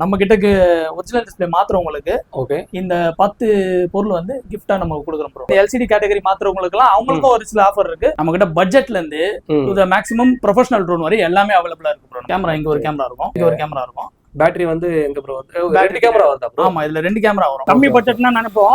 நம்ம கிட்ட original display மாத்துறவங்களுக்கு okay இந்த 10 பொருள் வந்து கிஃப்டா நம்ம கொடுக்குறோம் ப்ரோ. எல்சிடி கேட்டகரி மாத்துறவங்களுக்குலாம் அவங்களுக்கும் ஒரு சில ஆஃபர் இருக்கு. நம்ம கிட்ட பட்ஜெட்ல இருந்து மேக்ஸிமம் ப்ரொஃபஷனல் ட்ரோன் வரை எல்லாமே அவைலபிளா இருக்கு ப்ரோ. கேமரா இங்க ஒரு கேமரா இருக்கும், இங்க ஒரு கேமரா இருக்கும். பேட்டரி வந்து எங்க ப்ரோ? பேட்டரி கேமரா வருதா ப்ரோ? ஆமா, இதுல 2 கேமரா வரும். கம்மி பட்ஜெட்னா நினைப்போம்,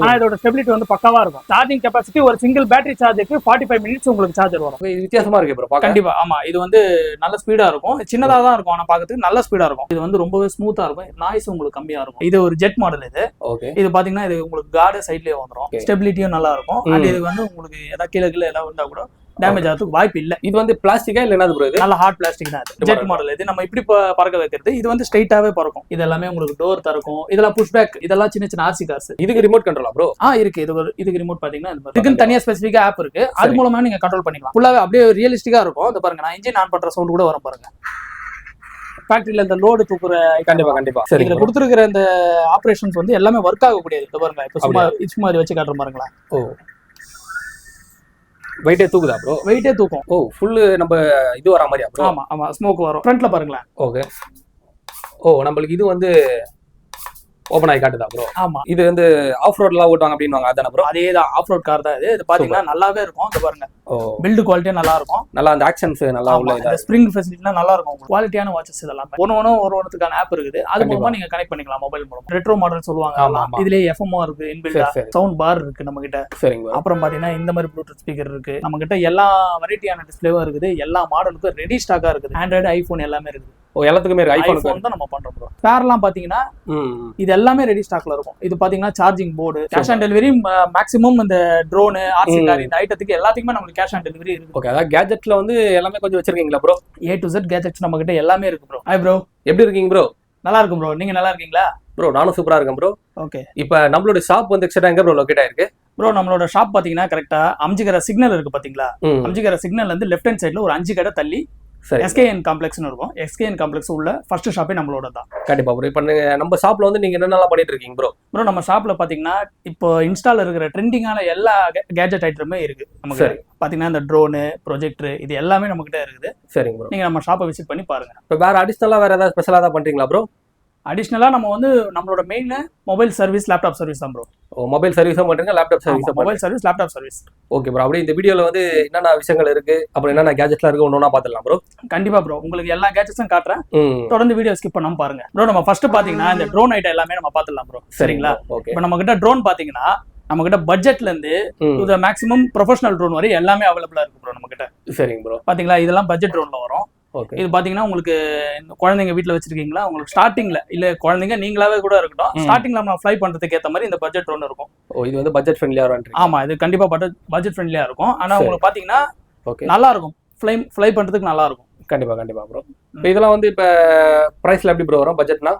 ஆனா இதோட ஸ்டெபிலிட்டி வந்து பக்காவா இருக்கும். சார்ஜிங் கெபாசிட்டி ஒரு சிங்கிள் பேட்டரி சார்ஜுக்கு 45 மினிட்ஸ் உங்களுக்கு சார்ஜர் வரும். இது வித்தியாசமா இருக்கு ப்ரோ. கண்டிப்பா ஆமா, இது வந்து நல்ல ஸ்பீடா இருக்கும். சின்னதா தான் இருக்கும், ஆனா பாக்கிறதுக்கு நல்ல ஸ்பீடா இருக்கும். இது வந்து ரொம்பவே ஸ்மூத்தா இருக்கும், நாய்ஸ் உங்களுக்கு கம்மியா இருக்கும். இது ஒரு ஜெட் மாடல். இது ஓகே. இது பாத்தீங்கன்னா இது உங்களுக்கு கார்டு சைட்லயே வந்துரும். ஸ்டெபிலிட்டியும் நல்லா இருக்கும். அண்ட் இது வந்து உங்களுக்கு ஏதாவது கீழே ஏதாவது வந்தா கூட டேமேஜ் ஆகிறதுக்கு வாய்ப்பு இல்ல. இது வந்து பிளாஸ்டிக்கா இல்ல என்னது ப்ரோ? இது நல்ல ஹார்ட் பிளாஸ்டிக் தான். இது ஜெட் மாடல். இது நம்ம இப்படி பறக்க வைக்கிறது. இது வந்து ஸ்ட்ரைட்டாவே பறக்கும். இது எல்லாமே உங்களுக்கு டோர் திறக்கும். இதெல்லாம் புஷ் பேக். இதெல்லாம் சின்ன சின்ன ஆர்சி கார்ஸ். இதுக்கு ரிமோட் கண்ட்ரோலா ப்ரோ? இருக்கு. இதுக்கு ரிமோட் பாத்தீங்கன்னா இதுக்கு தனியா ஸ்பெசிஃபிக்கா ஆப் இருக்கு. அது மூலமா நீங்க கண்ட்ரோல் பண்ணிக்கலாம். ஃபுல்லாவே அப்படியே ரியலிஸ்டிக்கா இருக்கும். இந்த பாருங்க, நான் இன்ஜின் ஆன் பண்ற சவுண்ட் கூட வரும் பாருங்க. ஃபேக்டரியில இந்த லோடு தூக்குற கண்டிப்பா சரி. இதுல கொடுத்துருக்கிற இந்த ஆபரேஷன்ஸ் வந்து எல்லாமே ஒர்க் ஆகக்கூடியது. இந்த பாருங்க, இப்ப சும்மா வச்சு காட்டுற பாருங்களேன். ஓ, வெயிட்டே தூக்குதா ப்ரோ? வெயிட்டே தூக்கும். ஓ, ஃபுல் நம்ம இது வர மாதிரியா ப்ரோ? ஆமா, ஸ்மோக் வரும். ஃப்ரண்ட்ல பாருங்களேன். ஓகே. ஓ, நம்மளுக்கு இது வந்து ஓபன் ஆகி காட்டுதா ப்ரோ? ஆமா. இது வந்து ஆஃப் ரோட்லாம் ஓட்டுவாங்க அப்படின்வாங்க, அதானே ப்ரோ? அதேதான், ஆஃப் ரோட் கார் தான் இது. இது பாத்தீங்கன்னா நல்லாவே இருக்கும். இந்த பாருங்க, பில்ட் குவாலிட்டியா நல்லா இருக்கும். நல்லா அந்த ஆக்ஷன்ஸ் நல்லா உள்ள இந்த ஸ்ப்ரிங் ஃபெசிலிட்டிலாம் நல்லா இருக்கும். குவாலிட்டியான வாட்சஸ் இதெல்லாம் ஒவ்வொருத்துக்கான ஆப் இருக்குது. அது மூலமா நீங்க கனெக்ட் பண்ணிக்கலாம் மொபைல் மூலமா. ரெட்ரோ மாடல் சொல்லுவாங்க. இதுலயே எஃப்எம் இருக்கு, இன்பில்டா சவுண்ட் பார் இருக்கு நம்ம கிட்ட. சரிங்க. அப்புறம் பாத்தீங்கன்னா இந்த மாதிரி ப்ளூடூத் ஸ்பீக்கர் இருக்கு நம்ம கிட்ட. எல்லா வெரைட்டியான டிஸ்பிளேவும் இருக்குது. எல்லா மாடலுக்கும் ரெடி ஸ்டாக்கா இருக்குது. ஆண்ட்ராய்டு, ஐபோன் எல்லாமே இருக்குது. எல்லாத்துக்குமே ஐபோன் தான் நம்ம பண்றோம் ப்ரோ. ஸ்பேர்லாம் பாத்தீங்கன்னா இது எல்லாமே ரெடி ஸ்டாக்ல இருக்கும். இது பாத்தீங்கன்னா charging board, cash on delivery. Maximum இந்த ட்ரோன், ஆர்சி கார், இந்த ஐட்டத்துக்கு எல்லாத்துக்குமே நமக்கு கேஷ் ஆன் டெலிவரி இருக்கு. ஓகே. அதாவது கேஜெட்ல வந்து எல்லாமே கொஞ்சம் வச்சிருக்கீங்களா bro? A to Z gadgets நம்ம கிட்ட எல்லாமே இருக்கு ப்ரோ. ஹாய் ப்ரோ, எப்படி இருக்கீங்க ப்ரோ? நல்லா இருக்கும் ப்ரோ. நீங்க நல்லா இருக்கீங்களா ப்ரோ? நானும் சூப்பரா இருக்கேன் ப்ரோ. ஓகே. இப்போ நம்மளோட ஷாப் வந்து எக்ஸாக்ட்டா எங்க ப்ரோ லொகேட் ஆயிருக்கு ப்ரோ? நம்மளோட ஷாப் பாத்தீங்கன்னா கரெக்டா அம்ஜிகர சிக்னல் இருக்கு பாத்தீங்களா? அம்ஜிகர சிக்னல்ல இருந்து லெஃப்ட் ஹேண்ட் சைடுல ஒரு 5 கடை தள்ளி எஸ்கேஎன் காம்ப்ளெக்ஸ்னு இருக்கும். எஸ்கேஎன் காம்ப்ளெக்ஸ் உள்ள ஃபர்ஸ்ட் ஷாப்பே நம்மளோட தான். கண்டிப்பா ப்ரோ. இப்போ நம்ம ஷாப்ல வந்து நீங்க என்னென்னலாம் பண்ணிட்டு இருக்கீங்க ப்ரோ? ப்ரோ, நம்ம ஷாப்ல பாத்தீங்கன்னா இப்போ இன்ஸ்டால இருக்கிற ட்ரெண்டிங்கான எல்லா கேஜெட் ஐட்டமே இருக்கு நமக்கு. பாத்தீங்கன்னா இந்த ட்ரோனு, ப்ரொஜெக்டர், இது எல்லாமே நம்ம கிட்ட இருக்குது. சரிங்க ப்ரோ. நீங்க நம்ம ஷாப்பை விசிட் பண்ணி பாருங்க. இப்போ வேற அடிஷனலா வேற ஏதாவது ஸ்பெஷலா தான் பண்றீங்களா ப்ரோ? அடிஷனலா நம்ம வந்து நம்மளோட main mobile service, laptop service தான் ப்ரோ. மொபைல் சர்வீஸும் பண்றீங்க, லேப்டாப் சர்வீஸும்? Mobile service, laptop service. Okay bro. அப்படியே இந்த வீடியோல வந்து என்னென்ன விஷயங்கள் இருக்கு, அப்புறம் என்னென்ன கேஜெட்லாம் இருக்கு, ஒன்னொன்னா பாத்துடலாம் ப்ரோ. கண்டிப்பா ப்ரோ, உங்களுக்கு எல்லா கேஜெட்ஸும் காட்டுறேன். தொடர்ந்து வீடியோ ஸ்கிப் பண்ணாம பாருங்க ப்ரோ. நம்ம ஃபர்ஸ்ட் பாத்தீங்கன்னா இந்த ட்ரோன் ஐட்டம் எல்லாமே நம்ம பாத்துடலாம் ப்ரோ. சரிங்களா? இப்போ நம்ம கிட்ட ட்ரோன் பாத்தீங்கன்னா நம்ம கிட்ட பட்ஜெட்ல இருந்து மேக்ஸிமம் ப்ரொஃபஷனல் ட்ரோன் வரை எல்லாமே அவைலபிளா இருக்கு ப்ரோ நம்ம கிட்ட. சரிங்க ப்ரோ. பாத்தீங்களா, இதெல்லாம் பட்ஜெட் ட்ரோன்ல வரும். இது பாத்தீங்கன்னா உங்களுக்கு குழந்தைங்க வீட்டுல வச்சிருக்கீங்களா, உங்களுக்கு ஸ்டார்டிங்ல இல்ல குழந்தைங்க நீங்களாவே கூட இருக்கட்டும், ஸ்டார்டிங்ல நம்ம ஃப்ளை பண்றதுக்கு ஏத்த மாதிரி இந்த பட்ஜெட் ட்ரோன் இருக்கும். இது வந்து பட்ஜெட் ஃப்ரெண்ட்லியா வரும். ஆமா, இது கண்டிப்பா பட்ஜெட் ஃப்ரெண்ட்லியா இருக்கும். ஆனா உங்களுக்கு பாத்தீங்கன்னா நல்லா இருக்கும், ஃப்ளை பண்றதுக்கு நல்லா இருக்கும். கண்டிப்பா ப்ரோ. இப்போ இதெல்லாம் வந்து இப்ப பிரைஸ்ல எப்படி ப்ரோ வரும்? பட்ஜெட்னா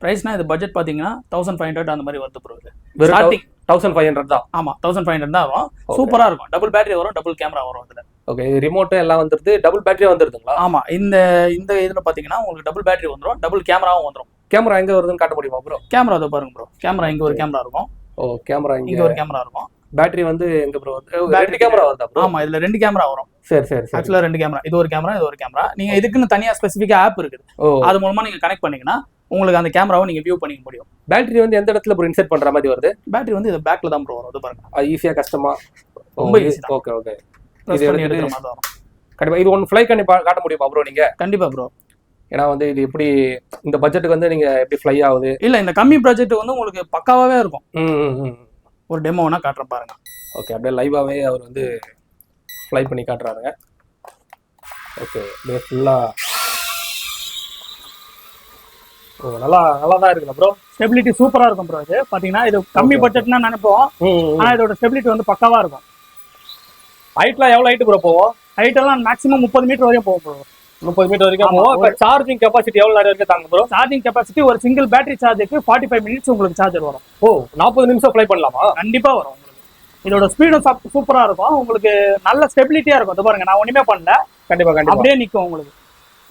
பிரைஸ்னா இது பட்ஜெட் பாத்தீங்கன்னா 1500 அந்த மாதிரி வருது ப்ரோ. இது ஸ்டார்டிங் 1500 தான். ஆமா, 1500 தான் வரும். சூப்பரா இருக்கும். டபுள் பேட்டரி வரும், டபுள் கேமரா வரும் இதுல. ஓகே. ரிமோட் எல்லாம் வந்துருது, டபுள் பேட்டரியா வந்துருதுங்களா? ஆமா, இந்த இதுல பாத்தீங்கன்னா உங்களுக்கு டபுள் பேட்டரி வந்துரும், டபுள் கேமராவும் வந்துரும். கேமரா எங்க வருதுன்னு காட்ட முடியுமா ப்ரோ? கேமரா அதை பாருங்க ப்ரோ. கேமரா இங்க ஒரு கேமரா இருக்கும். ஓ, கேமரா இங்க ஒரு கேமரா இருக்கும். பேட்டரி வந்து எங்க ப்ரோ? 2 கேமரா வருதா ப்ரோ? ஆமா, இதுல 2 கேமரா வரும். சரி. ஆக்சுவலா 2 கேமரா. இது ஒரு கேமரா, இது ஒரு கேமரா. நீங்க இதுக்குன்னு தனியா ஸ்பெசிஃபிக்கா ஆப் இருக்குது. அது மூலமா நீங்க கனெக்ட் பண்ணீங்கன்னா உங்களுக்கு அந்த கேமராவை நீங்க வியூ பண்ணிக்க முடியும். பேட்டரி வந்து எந்த இடத்துல ப்ரோ இன்செர்ட் பண்ற மாதிரி வருது? பேட்டரி வந்து இது பேக்ல தான் ப்ரோ வரும். அது பாருங்க, ஈஸியா கஷ்டமா? ரொம்ப ஈஸி தான். ஓகே. இது எடுக்கிற மாதிரி வரும். கண்டிப்பா. இது ஒன்னு ஃப்ளை பண்ணி காட்ட முடியுமா ப்ரோ நீங்க? கண்டிப்பா ப்ரோ. ஏன்னா வந்து இது எப்படி இந்த பட்ஜெட்டுக்கு வந்து நீங்க எப்படி ஃப்ளை ஆகுது? இல்ல, இந்த கம்மி பட்ஜெட் வந்து உங்களுக்கு பக்காவாவே இருக்கும். ஒரு டெமோ வேணா காட்டுறேன் பாருங்க. ஓகே. அப்படியே லைவாவே அவர் வந்து ஃப்ளை பண்ணி காட்டுறாருங்க. ஓகே. அப்படியே ஃபுல்லா நல்லா தான் இருக்குல்ல ப்ரோ? ஸ்டெபிலிட்டி சூப்பரா இருக்கும் ப்ரோ. இது பாத்தீங்கன்னா இது கம்மி பட்ஜெட்னா நினைப்போம், ஆனா இதோட ஸ்டெபிலிட்டி வந்து பக்காவா இருக்கும். ஹைட்லாம் எவ்வளவு ஹைட் ப்ரோ போவோம்? ஹைட் எல்லாம் மேக்ஸிமம் 30 மீட்டர் வரைக்கும் போகும் ப்ரோ. 30 மீட்டர் வரைக்கும் போகும். இப்போ சார்ஜிங் கெபாசிட்டி எவ்வளவு நேரம் இருக்கு தாங்க ப்ரோ? சார்ஜிங் கெபாசிட்டி ஒரு சிங்கிள் பேட்டரி சார்ஜுக்கு 45 மினிட்ஸ் உங்களுக்கு சார்ஜர் வரும். ஓ, 40 நிமிஷம் ஃப்ளை பண்ணலாமா? கண்டிப்பா வரும் உங்களுக்கு. இதோட ஸ்பீடும் சூப்பரா இருக்கும். உங்களுக்கு நல்ல ஸ்டெபிலிட்டியா இருக்கும். இது பாருங்க, நான் ஒண்ணுமே பண்ணல. கண்டிப்பா அப்படியே நிக்கும் உங்களுக்கு.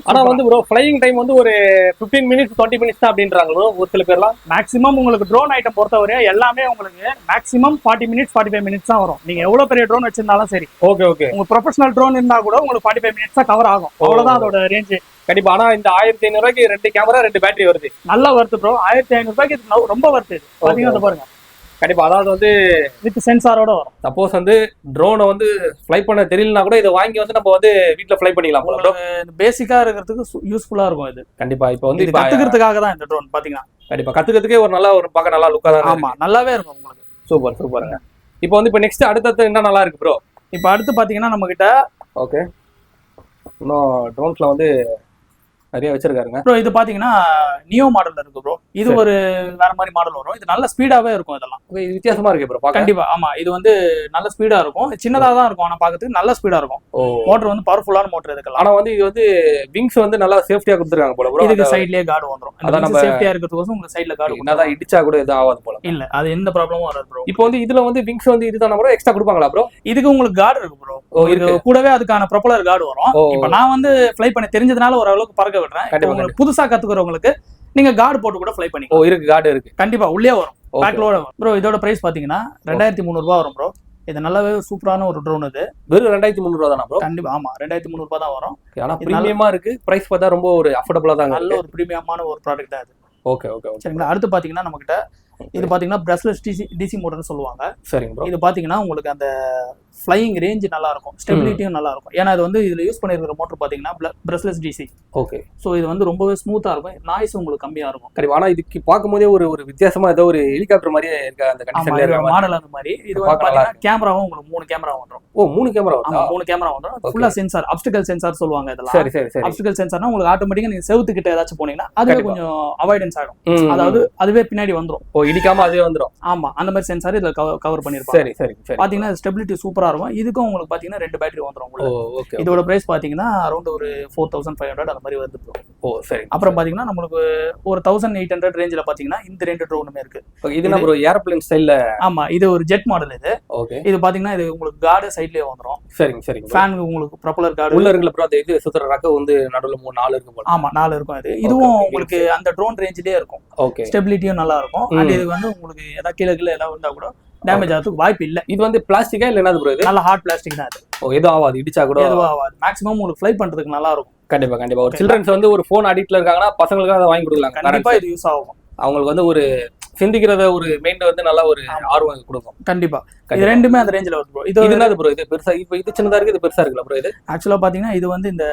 ஆனா வந்து ப்ரோ ஃப்ளையிங் டைம் வந்து ஒரு 15 மினிட்ஸ் 20 மினிட்ஸ் தான் அப்படின்றாங்க ப்ரோ ஒரு சில பேர்லாம். மேக்ஸிமம் உங்களுக்கு ட்ரோன் ஐட்டம் பொறுத்தவரை எல்லாமே உங்களுக்கு மேக்ஸிமம் 40 மினிட்ஸ் 45 மினிட்ஸ் தான் வரும். நீங்க எவ்வளவு பெரிய ட்ரோன் வச்சிருந்தாலும் சரி. Okay okay. உங்க ப்ரொஃபஷனல் ட்ரோன் இருந்தா கூட உங்களுக்கு 45 மினிட்ஸ் தான் கவர் ஆகும். அவ்வளவுதான் அதோட ரேஞ்ச். கண்டிப்பா. ஆனா இந்த 1500 ரூபாய்க்கு 2 கேமரா 2 பேட்டரி வருது. நல்லா வருது ப்ரோ. 1500 ரூபாய்க்கு இது ரொம்ப வருது. பாத்தீங்கன்னா பாருங்க. கண்டிப்பா. அதாவது வந்து வித் சென்சாரோட வரும். சப்போஸ் வந்து ட்ரோனை வந்து ஃப்ளை பண்ண தெரியலனா கூட இதை வாங்கி வந்து நம்ம வந்து வீட்ல ஃப்ளை பண்ணிக்கலாம் ப்ரோ. பேசிக்கா இருக்கிறதுக்கு யூஸ்ஃபுல்லா இருக்கும் இது. கண்டிப்பா. இப்போ வந்து கத்துக்கிறதுக்காக தான் இந்த ட்ரோன் பாத்தீங்கன்னா. கண்டிப்பா கத்துக்கிறதுக்கே ஒரு நல்ல ஒரு பார்க்க நல்லா லுக்கா தான். ஆமா நல்லாவே இருக்கும் உங்களுக்கு. சூப்பர் சூப்பருங்க. இப்போ வந்து இப்போ நெக்ஸ்ட் அடுத்தது என்ன நல்லா இருக்கு ப்ரோ? இப்போ அடுத்து பாத்தீங்கன்னா நம்ம கிட்ட ஓகே இன்னும் ட்ரோன்ஸ்ல வந்து நிறைய வச்சிருக்காருங்க ப்ரோ. இது பாத்தீங்கன்னா நியோ மாடல்ல இருக்கு ப்ரோ. இது ஒரு வேற மாதிரி மாடல் வரும். இது நல்ல ஸ்பீடாவே இருக்கும். இதெல்லாம் வித்தியாசமா இருக்கு ப்ரோ. கண்டிப்பா. ஆமா இது வந்து நல்ல ஸ்பீடா இருக்கும். சின்னதா தான் இருக்கும். ஆனா பாக்கிறதுக்கு நல்ல ஸ்பீடா இருக்கும். மோட்டர் வந்து பவர்ஃபுல்லான மோட்டர் இதுக்கெல்லாம். ஆனா வந்து இது வந்து விங்ஸ் வந்து நல்லா சேஃப்டியா கொடுத்துருக்காங்க போல ப்ரோ. இதுக்கு சைடுலயே கார்டு வந்துரும். அத நம்ம சேஃப்டியா இருக்கிறதுக்கு உங்க சைடுல கார்டு. என்னதான் இடிச்சா கூட எதுவும் ஆகாது போல. இல்ல அது எந்த ப்ராப்ளமும் வராது ப்ரோ. இப்போ வந்து இதுல வந்து விங்ஸ் வந்து இதுதான் ப்ரோ எக்ஸ்ட்ரா கொடுப்பாங்களா ப்ரோ? இதுக்கு உங்களுக்கு கார்டு இருக்கு ப்ரோ. இது கூடவே அதுக்கான ப்ரொபலர் கார்டு வரும். இப்போ நான் வந்து ஃப்ளை பண்ண தெரிஞ்சதுனால ஓரளவுக்கு பறக்க விடுறேன். உங்களுக்கு புதுசா கத்துக்கிறவங்களுக்கு நீங்க கார்டு போட்டு கூட ஃப்ளை பண்ணி. இருக்கு கார்டு இருக்கு. கண்டிப்பா உள்ளே வரும். பேக்லோட வரும் ப்ரோ. இதோட பிரைஸ் பாத்தீங்கன்னா 2300 ரூபாய் வரும் ப்ரோ. இது நல்லாவே சூப்பரான ஒரு ட்ரோன். இது வெறும் 2300 ரூபாய் தானா ப்ரோ? கண்டிப்பா. ஆமா 2300 ரூபாய் தான் வரும். ஆனா பிரீமியமா இருக்கு. பிரைஸ் பார்த்தா ரொம்ப ஒரு அஃபோர்டபிளா தான். நல்ல ஒரு பிரீமியமான ஒரு ப்ராடக்ட் தான் இது. Okay okay okay. சரிங்களா. அடுத்து பாத்தீங்கன்னா நம்ம கிட்ட இது பாத்தீங்கன்னா பிரஷ்லெஸ் டிசி மோட்டர்னு சொல்லுவாங்க. சரிங்க ப்ரோ. இது பாத்தீங்கன்னா உங்களுக்கு அந்த ஃப்ளையிங் ரேஞ்ச் நல்லா இருக்கும். ஸ்டெபிலிட்டியும் நல்லா இருக்கும். ஏன்னா இது வந்து இதுல யூஸ் பண்ணிருக்கிற மோட்டர் பாத்தீங்கன்னா பிரஷ்லெஸ் டிசி. ஓகே. சோ இது வந்து ரொம்பவே ஸ்மூத்தா இருக்கும். நாய்ஸ் உங்களுக்கு கம்மியா இருக்கும். கண்டிப்பா. ஆனா இதுக்கு பார்க்கும்போதே ஒரு ஒரு வித்தியாசமா ஏதோ ஒரு ஹெலிகாப்டர் மாதிரியே இருக்க அந்த கண்டிஷன்ல இருக்க மாடல் அந்த மாதிரி. இது வந்து பாத்தீங்கன்னா கேமராவும் உங்களுக்கு 3 கேமரா வந்துரும். 3 கேமரா ஆமா 3 கேமரா வந்துரும். ஃபுல்லா சென்சார், ஆப்ஸ்டிகல் சென்சார் சொல்லுவாங்க இதெல்லாம். சரி சரி சரி. ஆப்ஸ்டிகல் சென்சார்னா உங்களுக்கு ஆட்டோமேட்டிக்கா நீங்க செவுத்து கிட்ட ஏதாச்சும் போனீங்கன்னா அதுவே கொஞ்சம் அவாய்டன்ஸ் ஆகும். அதாவது அதுவே பின்னாடி வந்துரும். இடிக்காம அதுவே வந்துரும். ஆமா அந்த மாதிரி சென்சார் இதுல கவர் பண்ணிருப்பாங்க. சரி சரி சரி. பாத்தீங்கன்னா ஸ்டெபிலிட்டி சூப்பரா இருக்கும். இதுக்கும் உங்களுக்கு பாத்தீங்கன்னா 2 பேட்டரி வந்துரும் உங்களுக்கு. ஓகே. இதோட பிரைஸ் பாத்தீங்கன்னா அரௌண்ட் ஒரு 4500 அந்த மாதிரி வருது ப்ரோ. சரி. அப்புறம் பாத்தீங்கன்னா நமக்கு ஒரு 1800 ரேஞ்சில பாத்தீங்கன்னா இந்த 2 ட்ரோனுமே இருக்கு. இது என்ன ப்ரோ ஏர்ப்ளேன் ஸ்டைல்ல? ஆமா இது ஒரு ஜெட் மாடல் இது. ஓகே. இது பாத்தீங்கன்னா இது உங்களுக்கு கார்டு சைடுலயே வந்துரும். சரிங்க சரிங்க. ஃபேன் உங்களுக்கு ப்ரொபலர் கார்டு உள்ள இருக்குல ப்ரோ. அந்த இது சுத்துற ரக்க வந்து நடுவுல 4 இருக்கு போல. ஆமா 4 இருக்கும். இது இதுவும் உங்களுக்கு அந்த ட்ரோன் ரேஞ்சிலே இருக்கும். ஓகே. ஸ்டெபிலிட்டியும் நல்லா இருக்கும். அண்ட் இது வந்து உங்களுக்கு ஏதாவது கீழ ஏதாவது வந்தா கூட டேமேஜ் ஆகிறதுக்கு வாய்ப்பு இல்ல. இது வந்து பிளாஸ்டிக்கா இல்ல என்னது ப்ரோ? இது நல்ல ஹார்ட் பிளாஸ்டிக் தான் இது. எதுவும் ஆகாது. இடிச்சா கூட எதுவும் ஆகாது. மேக்ஸிமம் உங்களுக்கு ஃப்ளை பண்றதுக்கு நல்லா இருக்கும். கண்டிப்பா கண்டிப்பா. ஒரு சில்ட்ரன்ஸ் வந்து ஒரு போன் அடிக்ட்ல இருக்காங்கன்னா பசங்களுக்கு அதை வாங்கி கொடுக்கலாம். கண்டிப்பா இது யூஸ் ஆகும். அவங்களுக்கு வந்து ஒரு சிந்திக்கிறத ஒரு மைண்ட் வந்து நல்லா ஒரு ஆர்வம் கொடுக்கும். கண்டிப்பா. இது ரெண்டுமே அந்த ரேஞ்சில வருது ப்ரோ. இது என்னது ப்ரோ? இது பெருசா இப்போ இது சின்னதா இருக்கு, இது பெருசா இருக்குல ப்ரோ? இது ஆக்சுவலா பாத்தீங்கன்னா இது வந்து இந்த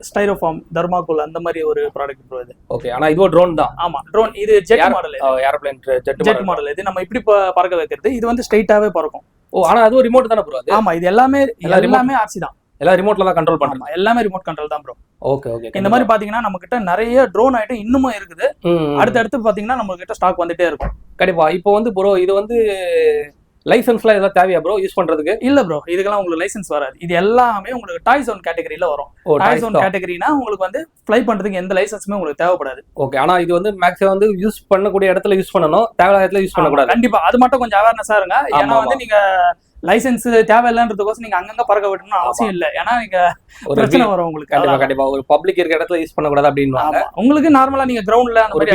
ஸ்டைரோஃபார்ம் தர்மாகோல் அந்த மாதிரி ஒரு ப்ராடக்ட் ப்ரோ இது. ஓகே. ஆனா இதுவும் ட்ரோன் தான். ஆமா ட்ரோன். இது jet model. Airplane jet model. இது நம்ம இப்படி பறக்க வைக்கிறது. இது வந்து ஸ்ட்ரைட்டாவே பறக்கும். ஆனா அதுவும் ரிமோட் தானே ப்ரோ? அது ஆமா இது எல்லாமே ஆர்சி தான். எல்லாம் ரிமோட்ல தான் கண்ட்ரோல் பண்றோம். எல்லாமே ரிமோட் கண்ட்ரோல் தான் ப்ரோ. Okay okay. இந்த மாதிரி பாத்தீங்கன்னா நம்ம கிட்ட நிறைய ட்ரோன் ஐட்டம் இன்னுமும் இருக்குது. அடுத்து பாத்தீங்கன்னா நம்ம கிட்ட ஸ்டாக் வந்துட்டே இருக்கும். கண்டிப்பா. இப்போ வந்து ப்ரோ இது வந்து லைசன்ஸ்லாம் ஏதாவது தேவையா ப்ரோ யூஸ் பண்றதுக்கு? இல்ல ப்ரோ இதுக்கெல்லாம் உங்களுக்கு லைசன்ஸ் வராது. இது எல்லாமே உங்களுக்கு டாய் ஜோன் கேட்டகரியில வரும். டாய் ஜோன் கேட்டகரினா உங்களுக்கு வந்து ஃப்ளை பண்றதுக்கு எந்த லைசன்ஸுமே உங்களுக்கு தேவைப்படாது. ஓகே. ஆனா இது வந்து மேக்ஸிமம் வந்து யூஸ் பண்ணக்கூடிய இடத்துல யூஸ் பண்ணணும், தேவையில்லாத இடத்துல யூஸ் பண்ணக்கூடாது. கண்டிப்பா அது மட்டும் கொஞ்சம் அவேர்னஸா இருங்க. ஏன்னா வந்து நீங்க லைசன்ஸ் தேவையில்லைன்றதுக்கோசம் நீங்க அங்கங்க பறக்க விடணும்னு அவசியம் இல்லை. ஏன்னா நீங்க பிரச்சனை வரும் உங்களுக்கு. கண்டிப்பா கண்டிப்பா. ஒரு பப்ளிக் இருக்க இடத்துல யூஸ் பண்ணக்கூடாது அப்படின்னு உங்களுக்கு நார்மலா நீங்க கிரவுண்ட்ல ஒரு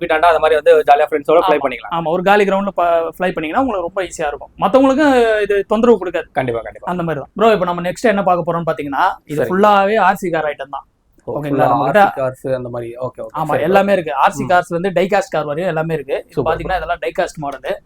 வீட்டாண்ட அந்த மாதிரி வந்து ஜாலியா ஃப்ரெண்ட்ஸோட ஃப்ளை பண்ணிக்கலாம். ஆமா ஒரு காலி கிரவுண்ட்ல ஃப்ளை பண்ணீங்கன்னா உங்களுக்கு ரொம்ப ஈஸியா இருக்கும். மத்தவங்களுக்கு இது தொந்தரவு கொடுக்காது. கண்டிப்பா கண்டிப்பா. அந்த மாதிரி தான் ப்ரோ. இப்போ நம்ம நெக்ஸ்ட் என்ன பார்க்க போறோம்னு பாத்தீங்கன்னா இது ஃபுல்லாவே ஆர்சி கார் ஐட்டம் தான். ஓகேங்களா. நம்ம கார்ஸ் அந்த மாதிரி. Okay okay. ஆமா எல்லாமே இருக்கு. ஆர்சி கார்ஸ்ல இருந்து டைகாஸ்ட் கார் வரையும் எல்லாமே இருக்கு. இப்போ பாத்தீங்கன்னா இதெல்லாம் டைகாஸ்ட் மாடல்.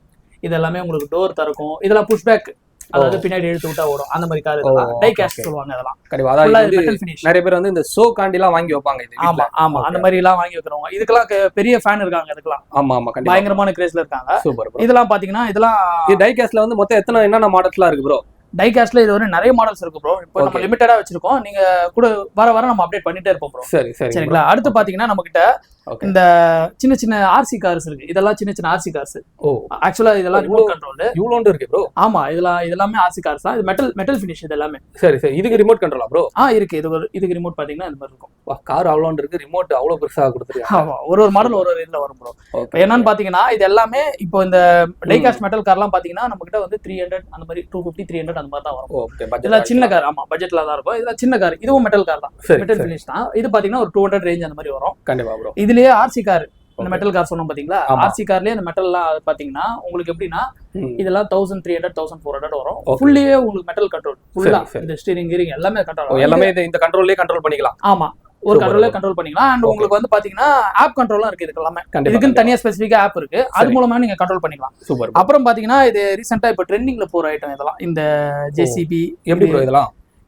இது எல்லாமே உங்களுக்கு டோர் திறக்கும். இதெல்லாம் புஷ் பேக், அதாவது பின்னாடி எடுத்து விட்டா ஓடும். அந்த மாதிரி கார் இதெல்லாம் டைகாஸ்ட் சொல்லுவாங்க. அதெல்லாம் கண்டிப்பா. அதாவது நிறைய பேர் வந்து இந்த ஷோ காண்டி எல்லாம் வாங்கி வைப்பாங்க இது. ஆமா ஆமா அந்த மாதிரி எல்லாம் வாங்கி வைக்கிறவங்க. இதுக்கெல்லாம் பெரிய ஃபேன் இருக்காங்க. இதுக்கெல்லாம் ஆமா ஆமா கண்டிப்பா பயங்கரமான கிரேஸ்ல இருக்காங்க. சூப்பர். இதெல்லாம் பாத்தீங்கன்னா இதெல்லாம் டைகாஸ்ட்ல வந்து மொத்தம் என்னென்ன மாடல்ஸ்லாம் இருக்கு ப்ரோ? டைகாஸ்ட்ல இது வரை நிறைய மாடல்ஸ் இருக்கு ப்ரோ. இப்போ நம்ம லிமிட்டடா வச்சிருக்கோம். நீங்க கூட வர நம்ம அப்டேட் பண்ணிட்டே இருப்போம் ப்ரோ. சரி சரி சரிங்களா. அடுத்து பாத்தீங்கன்னா நம்ம கிட்ட ஓகே இந்த சின்ன சின்ன ஆர்சி கார்ஸ் இருக்கு, இதெல்லாம் சின்ன சின்ன ஆர்சி கார்ஸ். ஓ ஆக்சுவலா இதெல்லாம் ரிமோட் கண்ட்ரோல். இவ்வளோண்டு இருக்கு ப்ரோ. ஆமா, இதெல்லாமே ஆர்சி கார்ஸ் தான். இது மெட்டல் ஃபினிஷ் இது எல்லாமே. சரி சரி, இதுக்கு ரிமோட் கண்ட்ரோலா ப்ரோ? இருக்கு. இதுக்கு ரிமோட் பாத்தீங்கன்னா இந்த மாதிரி இருக்கும். வா, கார் அவ்வளோண்டு இருக்கு, ரிமோட் அவ்வளோ பெருசாக கொடுத்துருக்காங்க. ஆமா, ஒரு மாடல் ஒரு இதுல வரும் ப்ரோ. இப்போ என்னன்னு பாத்தீங்கன்னா இது எல்லாமே இப்போ இந்த டைகாஸ்ட் மெட்டல் கார்லாம் பாத்தீங்கன்னா நம்ம கிட்ட வந்து 300 அந்த மாதிரி 250 300 அந்த மாதிரி தான் வரும். ஓகே, இதெல்லாம் சின்ன கார். ஆமா, பட்ஜெட்ல தான் இருக்கும். இதெல்லாம் சின்ன கார். இதுவும் மெட்டல் கார் தான், மெட்டல் ஃபினிஷ் தான். இது பாத்தீங்கன்னா ஒரு 200 ரேஞ்ச் அந்த மாதிரி வரும். கண்டிப்பா ப்ரோ. இதுலயே ஆர்சி கார், இந்த மெட்டல் கார் சொன்னோம் பாத்தீங்களா, ஆர்சி கார்லயே இந்த மெட்டல்லாம் பாத்தீங்கன்னா உங்களுக்கு எப்படின்னா இதெல்லாம் 1300 1400 வரும். ஃபுல்லியே உங்களுக்கு மெட்டல் கண்ட்ரோல் ஃபுல்லா. இந்த ஸ்டீரிங் கீரிங் எல்லாமே கண்ட்ரோல், எல்லாமே இந்த கண்ட்ரோல்லயே கண்ட்ரோல் பண்ணிக்கலாம். ஆமா, ஒரு கண்ட்ரோல்ல கண்ட்ரோல் பண்ணிக்கலாம். அண்ட் உங்களுக்கு வந்து பாத்தீங்கன்னா ஆப் கண்ட்ரோலும் இருக்கு. இதுக்கு எல்லாமே இதுக்குன்னு தனியா ஸ்பெசிஃபிக்கா ஆப் இருக்கு, அது மூலமா நீங்க கண்ட்ரோல் பண்ணிக்கலாம். சூப்பர். அப்புறம் பாத்தீங்கன்னா இது ரீசெண்டா இப்ப ட்ரெண்டிங்ல போற ஐட்டம் இதெல்லாம். இந்த ஜேசிபி எப்படி ப்ரோ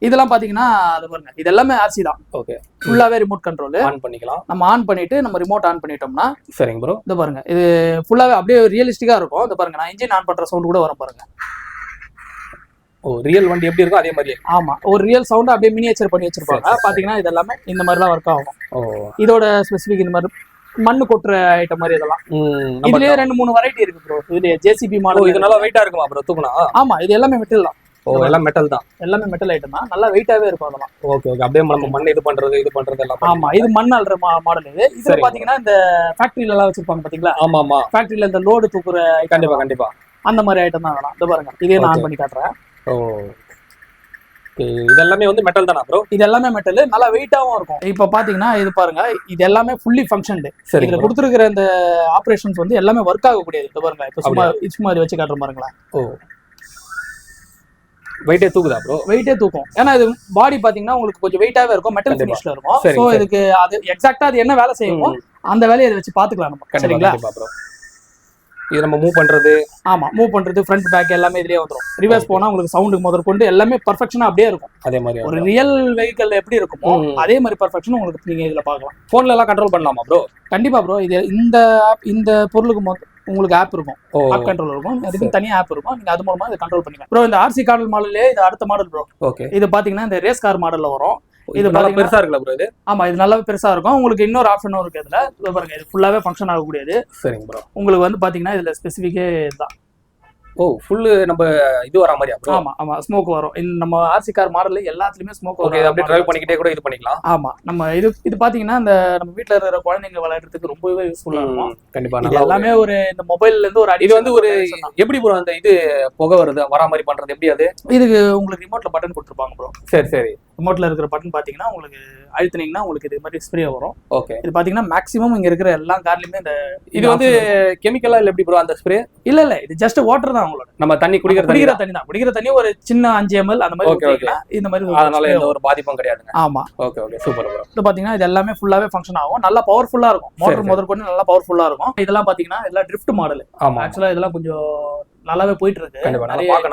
இதெல்லாம் பாத்தீங்கன்னா அது பாருங்க, இது எல்லாமே ஆர்சி தான். ஓகே, ஃபுல்லாவே ரிமோட் கண்ட்ரோல் ஆன் பண்ணிக்கலாம். நம்ம ஆன் பண்ணிட்டு நம்ம ரிமோட் ஆன் பண்ணிட்டோம்னா சரிங்க ப்ரோ. இது பாருங்க, இது ஃபுல்லாவே அப்படியே ரியலிஸ்டிக்கா இருக்கும். இது பாருங்க, நான் இன்ஜின் ஆன் பண்ற சவுண்ட் கூட வரும் பாருங்க. ஓ, ரியல் வண்டி எப்படி இருக்கும் அதே மாதிரி. ஆமா, ஒரு ரியல் சவுண்ட் அப்படியே மினியேச்சர் பண்ணி வச்சிருப்பாங்க. பாத்தீங்கன்னா இது எல்லாமே இந்த மாதிரி தான் ஒர்க் ஆகும். ஓ, இதோட ஸ்பெசிபிக் இந்த மாதிரி மண்ணு கொட்டுற ஐட்டம் மாதிரி இதெல்லாம். இதுலயே 2-3 வெரைட்டி இருக்கு ப்ரோ. இது ஜேசிபி மாடல். இது நல்லா வெயிட்டா இருக்குமா ப்ரோ தூக்குனா? ஆமா, இது எல்லாமே மெட்டல் தான். ஓ, எல்லாம் மெட்டல் தான். எல்லாமே மெட்டல் ஐட்டம் தான், நல்லா வெயிட்டாவே இருக்கும் அதெல்லாம். ஓகே ஓகே, அப்படியே நம்ம மண் இது பண்றது எல்லாம். ஆமா, இது மண் அல்ற மாடல். இது இதுல பாத்தீங்கன்னா இந்த ஃபேக்டரியில எல்லாம் வச்சிருப்பாங்க பாத்தீங்களா. ஆமா ஆமா, ஃபேக்டரியில இந்த லோடு தூக்குற. கண்டிப்பா கண்டிப்பா, அந்த மாதிரி ஐட்டம் தான் அதெல்லாம். இது பாருங்க, இதே நான் ஆன் பண்ணி காட்டுறேன். ஓ, இது எல்லாமே வந்து மெட்டல் தானா ப்ரோ? இது எல்லாமே மெட்டல், நல்லா வெயிட்டாவும் இருக்கும். இப்ப பாத்தீங்கன்னா இது பாருங்க, இது எல்லாமே ஃபுல்லி ஃபங்க்ஷன்டு. இதுல கொடுத்துருக்கிற இந்த ஆபரேஷன்ஸ் வந்து எல்லாமே ஒர்க் ஆகக்கூடியது. இது பாருங்க, இப்ப சும்மா இது வச்சு காட்டுற பாருங்களா. ஓ, வெயிட்டே தூக்குதா ப்ரோ? வெயிட்டே தூக்கும். ஏன்னா இது பாடி பாத்தீங்கன்னா உங்களுக்கு கொஞ்சம் வெயிட்டாவே இருக்கும், மெட்டல் ஃபினிஷ்ல இருக்கும். சோ இதுக்கு அது எக்ஸாக்ட்டா அது என்ன வேலை செய்யுமோ அந்த வேலையை இதை வச்சு பாத்துக்கலாம் நம்ம. சரிங்களா ப்ரோ? இது நம்ம மூவ் பண்றது, ஆமா, மூவ் பண்றது, ஃப்ரண்ட் பேக் எல்லாமே இதுலயே வந்துரும். ரிவர்ஸ் போனா உங்களுக்கு சவுண்ட் முதற்கொண்டு எல்லாமே பெர்ஃபெக்ஷனா அப்படியே இருக்கும். அதே மாதிரி ஒரு ரியல் வெஹிக்கிள்ல எப்படி இருக்குமோ அதே மாதிரி பெர்ஃபெக்ஷன் உங்களுக்கு நீங்க இதுல பார்க்கலாம். போன்ல எல்லாம் கண்ட்ரோல் பண்ணலாமா ப்ரோ? கண்டிப்பா ப்ரோ. இது இந்த பொருளுக்கு உங்களுக்கு ஆப் இருக்கும், ஆப் கண்ட்ரோல் இருக்கும். அதுக்கு தனியா ஆப் இருக்கும், நீங்க அது மூலமா இதை கண்ட்ரோல் பண்ணிக்கலாம் ப்ரோ. இந்த ஆர்சி கார் மாடல்லே இது அடுத்த மாடல் ப்ரோ. ஓகே, இது பாத்தீங்கன்னா இந்த ரேஸ் கார் மாடல்ல வரும். இது நல்லா பெருசா இருக்குல்ல ப்ரோ? இது ஆமா, இது நல்லா பெருசா இருக்கும். உங்களுக்கு இன்னொரு ஆப்ஷனும் இருக்கு இதுல. இது பாருங்க, இது ஃபுல்லாவே ஃபங்க்ஷன் ஆகக்கூடியது. சரிங்க ப்ரோ. உங்களுக்கு வந்து பாத்தீங்கன்னா இதுல ஸ்பெசிஃபிக்கே இதுதான். ஓ, ஃபுல் நம்ம இது வர மாதிரியா ப்ரோ? ஆமா ஆமா, ஸ்மோக் வரும். நம்ம ஆர்சி கார் மாடல்ல எல்லாத்துலயுமே ஸ்மோக் வரும். ஓகே, அப்படியே டிரைவ் பண்ணிக்கிட்டே கூட இது பண்ணிக்கலாம். ஆமா, நம்ம இது பாத்தீங்கன்னா இந்த நம்ம வீட்ல இருக்கிற குழந்தைங்க விளையாடுறதுக்கு ரொம்பவே யூஸ்ஃபுல்லா இருக்கும். கண்டிப்பா. இது எல்லாமே ஒரு இந்த மொபைல்ல இருந்து ஒரு இது வந்து ஒரு எப்படி ப்ரோ அந்த இது புகை வருது வரா மாதிரி பண்றது எப்படி? அது இதுக்கு உங்களுக்கு ரிமோட்ல பட்டன் கொடுத்துருப்பாங்க ப்ரோ. சரி சரி, ரிமோட்ல இருக்கிற பட்டன் பாத்தீங்கன்னா உங்களுக்கு அழுத்தினீங்கன்னா உங்களுக்கு இது மாதிரி ஸ்ப்ரே வரும். ஓகே, இது பாத்தீங்கன்னா மேக்ஸிமம் இங்க இருக்கிற எல்லா கார்லயுமே இந்த இது வந்து கெமிக்கலா இல்ல எப்படி ப்ரோ அந்த ஸ்ப்ரே? இல்ல இது ஜஸ்ட் வாட்டர் தான். உங்களோட நம்ம தண்ணி குடிக்கிற தண்ணி தான். குடிக்கிற தண்ணி ஒரு சின்ன 5 ml அந்த மாதிரி ஊத்திக்கலாம். இந்த மாதிரி அதனால எந்த ஒரு பாதிப்பும் கிடையாதுங்க. ஆமா, ஓகே ஓகே, சூப்பர் ப்ரோ. இது பாத்தீங்கன்னா இது எல்லாமே ஃபுல்லாவே ஃபங்க்ஷன் ஆகும். நல்லா பவர்ஃபுல்லா இருக்கும். மோட்டார் முதற்கொண்டு நல்லா பவர்ஃபுல்லா இருக்கும். இதெல்லாம் பாத்தீங்கன்னா இதெல்லாம் ட்ரிஃப்ட் மாடல். ஆமா, ஆக்சுவலா இதெல்லாம் கொஞ்சம் நல்லாவே போயிட்டு இருக்கு.